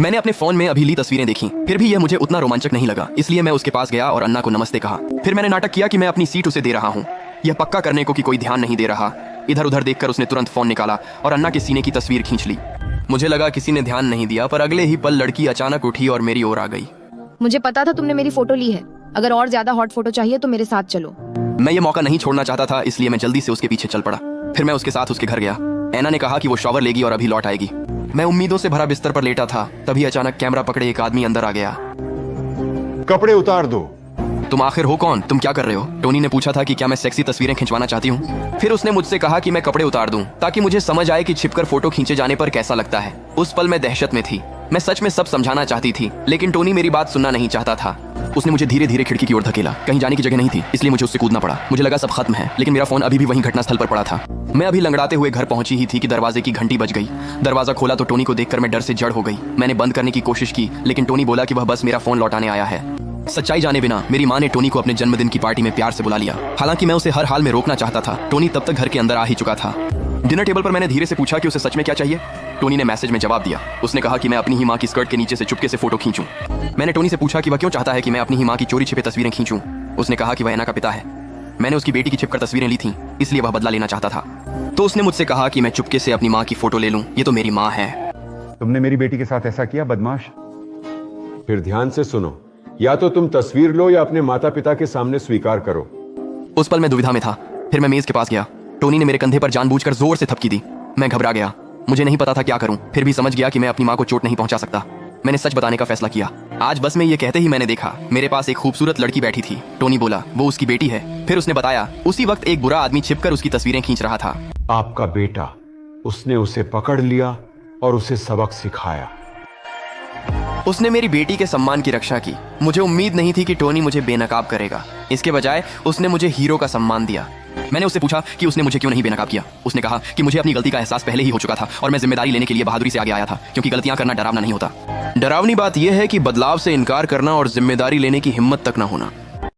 मैंने अपने फोन में अभी ली तस्वीरें देखी, फिर भी यह मुझे उतना रोमांचक नहीं लगा, इसलिए मैं उसके पास गया और अन्ना को नमस्ते कहा। फिर मैंने नाटक किया कि मैं अपनी सीट उसे दे रहा हूँ, यह पक्का करने को कि कोई ध्यान नहीं दे रहा। इधर उधर देखकर उसने तुरंत फोन निकाला और अन्ना के सीने की तस्वीर खींच ली। मुझे लगा किसी ने ध्यान नहीं दिया, पर अगले ही पल लड़की अचानक उठी और मेरी ओर आ गई। मुझे पता था तुमने मेरी फोटो ली है, अगर और ज्यादा हॉट फोटो चाहिए तो मेरे साथ चलो। मैं ये मौका नहीं छोड़ना चाहता था, इसलिए मैं जल्दी से उसके पीछे चल पड़ा। फिर मैं उसके साथ उसके घर गया। ऐना ने कहा कि वो शॉवर लेगी और अभी लौट आएगी। मैं उम्मीदों से भरा बिस्तर पर लेटा था, तभी अचानक कैमरा पकड़े एक आदमी अंदर आ गया। कपड़े उतार दो। तुम आखिर हो कौन? तुम क्या कर रहे हो? टोनी ने पूछा था कि क्या मैं सेक्सी तस्वीरें खिंचवाना चाहती हूँ। फिर उसने मुझसे कहा कि मैं कपड़े उतार दूं ताकि मुझे समझ आए कि छिपकर फोटो खींचे जाने पर कैसा लगता है। उस पल मैं दहशत में थी। मैं सच में सब समझाना चाहती थी, लेकिन टोनी मेरी बात सुनना नहीं चाहता था। उसने मुझे धीरे धीरे खिड़की की ओर धकेला। कहीं जाने की जगह नहीं थी, इसलिए मुझे उससे कूदना पड़ा। मुझे लगा सब खत्म है, लेकिन मेरा फोन अभी भी वहीं घटनास्थल पर पड़ा था। मैं अभी लंगड़ाते हुए घर पहुंची ही थी कि दरवाजे की घंटी बज गई। दरवाजा खोला तो टोनी को देखकर मैं डर से जड़ हो गई। मैंने बंद करने की कोशिश की, लेकिन टोनी बोला कि वह बस मेरा फोन लौटाने आया है। सच्चाई जाने बिना मेरी माँ ने टोनी को अपने जन्मदिन की पार्टी में प्यार से बुला लिया। हालांकि मैं उसे हर हाल में रोकना चाहता था। टोनी तब तक घर के अंदर आ ही चुका था। डिनर टेबल पर मैंने धीरे से पूछा कि उसे सच में क्या चाहिए। टोनी ने मैसेज में जवाब दिया। उसने कहा कि मैं अपनी ही माँ की स्कर्ट के नीचे से चुपके से फोटो खींचूं। मैंने टोनी से पूछा कि वह क्यों चाहता है कि मैं अपनी ही माँ की चोरी छिपे तस्वीरें खींचूं। उसने कहा कि वह ऐना का पिता है। मैंने उसकी बेटी की छिपकर तस्वीरें ली थीं, इसलिए वह बदला लेना चाहता था। तो उसने मुझसे कहा कि मैं चुपके से अपनी माँ की फोटो ले लूं, ये तो मेरी माँ है। तुमने मेरी बेटी के साथ ऐसा किया, बदमाश। फिर ध्यान से सुनो, या तो तुम तस्वीर लो या अपने माता पिता के सामने स्वीकार करो। उस पल मैं दुविधा में था। फिर मैं मेज के पास गया। टोनी ने मेरे कंधे पर जानबूझकर जोर से थपकी दी। मैं घबरा गया। मुझे नहीं पता था क्या करूं, फिर भी समझ गया कि मैं अपनी माँ को चोट नहीं पहुंचा सकता। मैंने सच बताने का फैसला किया। आज बस में ये कहते ही मैंने देखा, मेरे पास एक खूबसूरत लड़की बैठी थी। टोनी बोला वो उसकी बेटी है। फिर उसने बताया उसी वक्त एक बुरा आदमी छिपकर उसकी तस्वीरें खींच रहा था। आपका बेटा, उसने उसे पकड़ लिया और उसे सबक सिखाया। उसने मेरी बेटी के सम्मान की रक्षा की। मुझे उम्मीद नहीं थी कि टोनी मुझे बेनकाब करेगा। इसके बजाय उसने मुझे हीरो का सम्मान दिया। मैंने उससे पूछा कि उसने मुझे क्यों नहीं बेनकाब किया। उसने कहा कि मुझे अपनी गलती का एहसास पहले ही हो चुका था और मैं जिम्मेदारी लेने के लिए बहादुरी से आगे आया था, क्योंकि गलतियां करना डरावना नहीं होता। डरावनी बात यह है कि बदलाव से इनकार करना और जिम्मेदारी लेने की हिम्मत तक न होना।